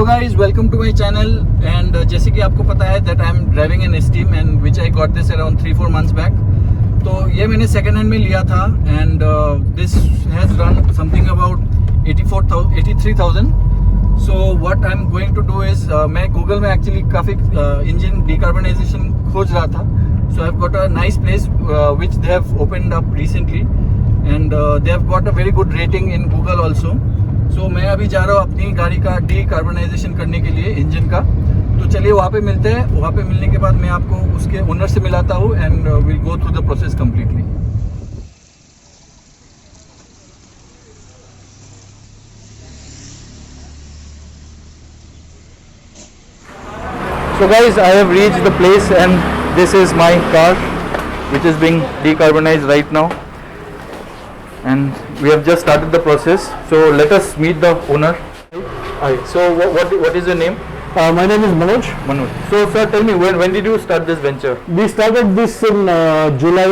guys, welcome to my channel and जैसे कि आपको पता है that I'm driving an Esteem and which I got this around 3-4 months back. तो ये मैंने second hand में लिया था and this has run something about 83,000. So what I'm going to do is मैं Google में actually काफ़ी engine decarbonization खोज रहा था. So I've got a nice place which they have opened up recently and they have got a very good rating in Google also. So मैं अभी जा रहा हूँ अपनी गाड़ी का डीकार्बनाइजेशन करने के लिए इंजन का. तो चलिए वहाँ पे मिलते हैं. वहाँ पे मिलने के बाद मैं आपको उसके ओनर से मिलाता हूँ and will go through the process completely. So guys, I have reached the place and this is my car which is being decarbonized right now. And we have just started the process. So let us meet the owner. Hi. So what is your name? My name is Manoj. Manoj. So sir, tell me when did you start this venture? We started this in July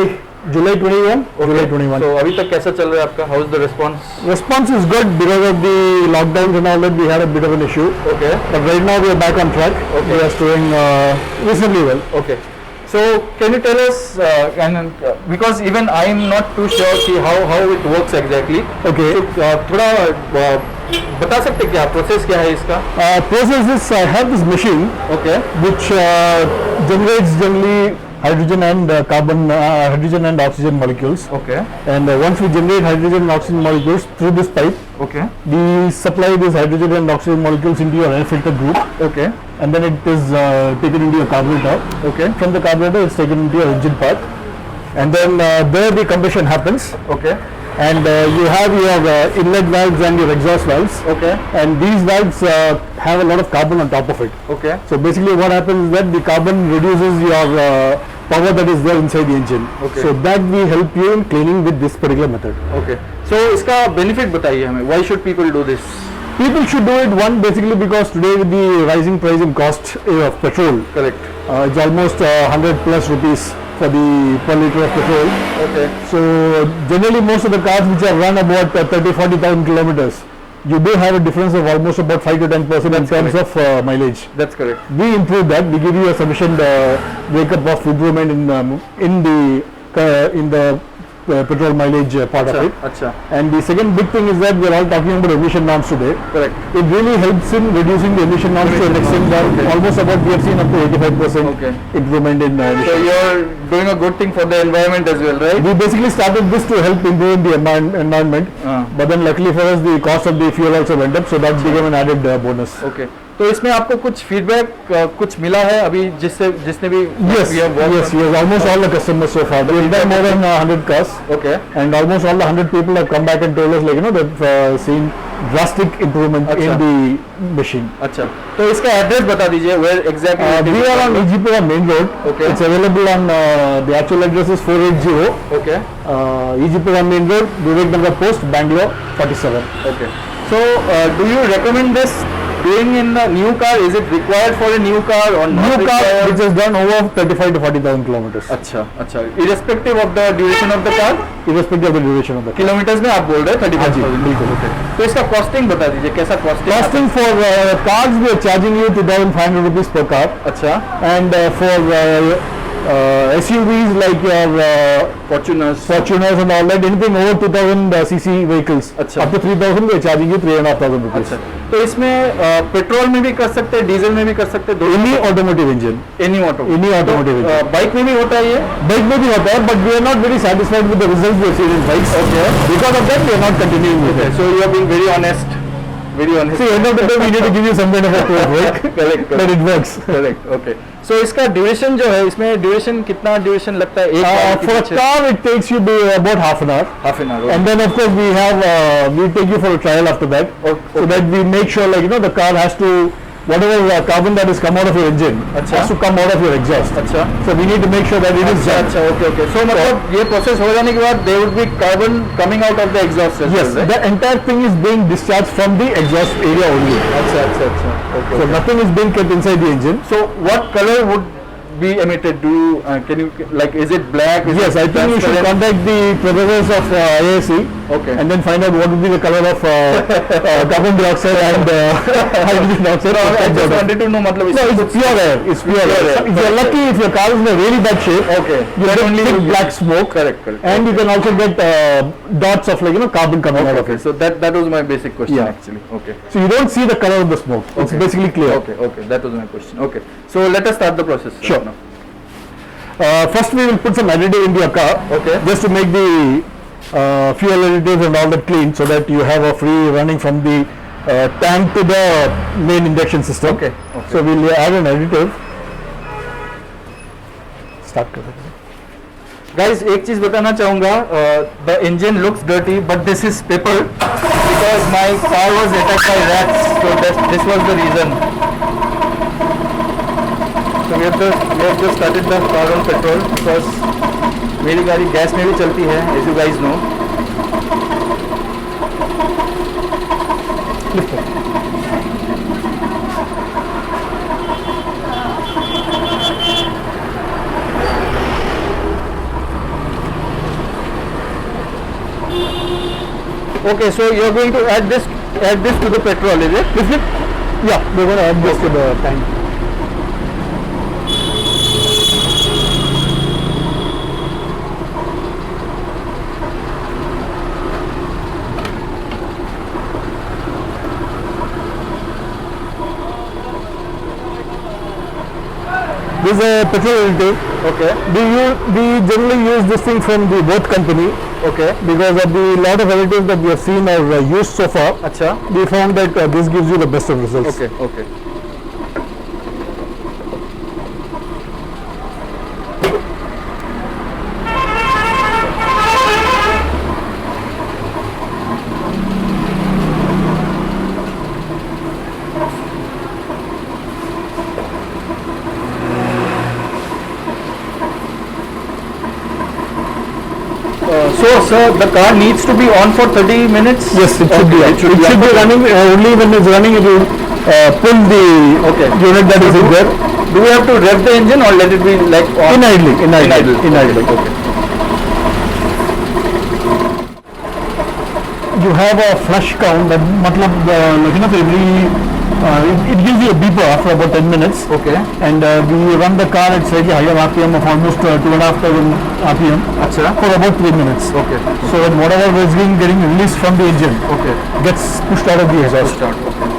21. Okay. July 21. So अभी तक कैसा चल रहा है आपका? How is the response? Response is good because of the lockdowns and all that. We had a bit of an issue. Okay. But right now we are back on track. Okay. We are doing reasonably well. Okay. So can you tell us because even I am not too sure how it works exactly. Okay. So थोड़ा बता सकते क्या process क्या है इसका? Process is I have this machine. Okay. Which generates generally hydrogen and hydrogen and oxygen molecules. Okay. And once we generate hydrogen and oxygen molecules through this pipe, okay, we supply this hydrogen and oxygen molecules into your air filter group. Okay. And then it is taken into your carburetor. Okay. From the carburetor, it's taken into your engine part, and then there the combustion happens. Okay. And you have your inlet valves and your exhaust valves. Okay. And these valves have a lot of carbon on top of it. Okay. So basically, what happens is that the carbon reduces your power that is there inside the engine. Okay. So that will help you in cleaning with this particular method. Okay. So इसका benefit बताइए हमें. Why should people do this? People should do it, one, basically because today with the rising price in cost of petrol, Correct. it's almost 100 plus rupees for the per liter of petrol. Okay. So generally most of the cars which are run about 30-40,000 kilometers, you do have a difference of almost about 5 to 10% in terms of mileage. That's correct. We improve that. We give you a sufficient breakup of improvement in the petrol mileage part of it. Achha. And the second big thing is that we are all talking about emission norms today. Correct. It really helps in reducing the emission norms to an extent that almost about we have seen up to 85% Okay. improvement in emissions. So you're doing a good thing for the environment as well, right? We basically started this to help improve the environment, but then luckily for us the cost of the fuel also went up, so that became an added bonus. Okay. तो इसमें आपको कुछ feedback कुछ मिला है अभी जिसने भी Yes, almost all the customers so far. We've done more than 100 cars. Okay. And almost all the 100 people have come back and told us, like, they've seen drastic improvement in the machine. अच्छा. तो इसका address बता दीजिए. Where exactly? We are on EGPura main road. Okay. It's available on the actual address is 480. Okay. EGPura main road, Vivek Nagar Post, Bangalore 47. Okay. So do you recommend this doing in a new car? Is it required for a new car or not? New car required? which is done over 35 to 40,000 kilometers. अच्छा अच्छा. Irrespective of the duration of the car? Irrespective of the duration of the car. Kilometres में आप बोल रहे हैं 35,000. बिल्कुल. Okay. तो इसका कॉस्टिंग बता दीजिए कैसा costing? Costing for cars we are charging you 2,500 rupees per car. अच्छा. And for SUVs like your Fortuners and all that, anything over 2,000 cc vehicles, अच्छा. up to 3,000 we are charging you 3,500 rupees. अच्छा. तो इसमें petrol में भी कर सकते हैं, डीजल में भी कर सकते हैं, Any automotive engine. Any auto. Any automotive engine. Bike में भी होता है ये? Bike में भी होता है, but we are not very satisfied with the results we have seen in bikes. Okay. Because of that we are not continuing with it. So you are being very honest. Very honest. See, end of the day we need to give you some kind of a proof, right? Correct. But it works. Correct. Okay. So इसका duration जो है, इसमें duration कितना duration लगता है एक For a car it takes you about half an hour. Half an hour. Okay. And then of course we have we take you for a trial after that. Okay. So that we make sure, like, the car has to, whatever carbon that has come out of your engine अच्छा. has to come out of your exhaust. अच्छा. So we need to make sure that it is अच्छा अच्छा. Okay okay. So मतलब ये process हो जाने के बाद there would be carbon coming out of the exhaust as yes, well, right? the entire thing is being discharged from the exhaust area only. अच्छा अच्छा अच्छा. Okay. So nothing is being kept inside the engine. So what color would be emitted? Do you can you like is it black? Is Yes, it I think you should transparent? contact the professors of IAC Okay. and then find out what would be the color of carbon dioxide and hydrogen dioxide. No, I just wanted to know. मतलब No, it's pure air. It's pure air. air. If you're lucky, if your car is in a really bad shape, Okay. you get only black smoke. Correct. And you can also get dots of carbon coming out of Okay. it. So that was my basic question Yeah. actually. Okay. So you don't see the color of the smoke. It's Okay. basically clear. Okay. That was my question. Okay. So let us start the process. Sure. Now. First, we will put some additive in your car. Okay. Just to make the fuel additives and all that clean, so that you have a free running from the tank to the main injection system. Okay. So we'll add an additive. Start करें. Guys, एक चीज बताना चाहूँगा. The engine looks dirty, but this is paper because my car was attacked by rats. So this was the reason. So we have just started the car on petrol because मेरी गाड़ी gas में भी चलती है, as you guys know. Okay, so you're going to add this to the petrol, is it? Yeah, we're going to add this to the tank. This is a petrol additive. Okay. We generally use this thing from the both company Okay. because of the lot of additives that we have seen or used so far. अच्छा. We found that this gives you the best of results. Okay. So sir, the car needs to be on for 30 minutes? Yes, it should be. Okay, It should be running only when it's running. It will pull the unit that is in there. Do we have to rev the engine or let it be like on? In idling. Okay. You have a flush count that matlab, it gives you a beeper after about 10 minutes. Okay. And we run the car at slightly higher RPM of almost 2,500 RPM अच्छा. for about 3 minutes. Okay. So that whatever is getting released from the engine Okay. gets pushed out of the exhaust. Start. Okay.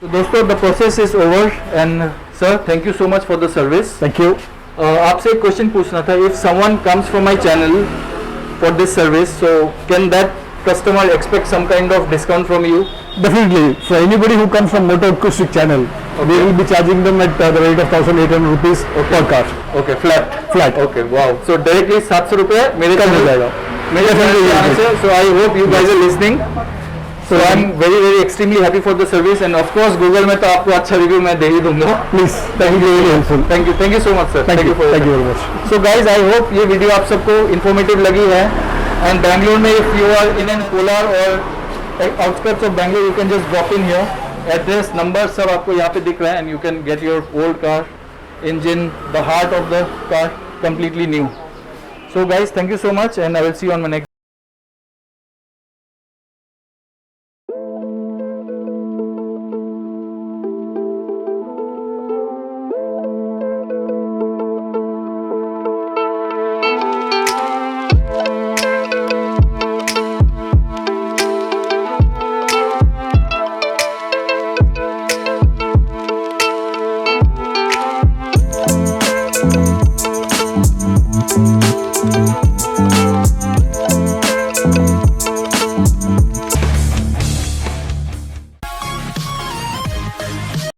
तो दोस्तों the process is over and sir thank you so much for the service. Thank you. आपसे एक question पूछना था. If someone comes from my channel for this service, so can that customer expect some kind of discount from you? Definitely. For anybody who comes from Motor Acoustic channel, we will be charging them at the rate of 1,800 rupees per car. Okay, flat. Flat. Okay, wow. So directly 700 रुपए मेरे कम हो channel- जाएगा. मेरे channel पे आने से. So I hope you guys are listening. So I'm very extremely happy for the service and of course Google में तो आपको अच्छा review मैं दे ही दूंगा. Please, that will be very helpful. Thank you so much sir. Thank you. for your Thank you time. very much. So guys, I hope ये video आप सबको informative लगी है. And Bangalore में if you are in an Kolar or outskirts of Bangalore, you can just drop in here. Address, number सब आपको यहाँ पे दिख रहा है and you can get your old car, engine, the heart of the car completely new. So guys, thank you so much and I will see you on my next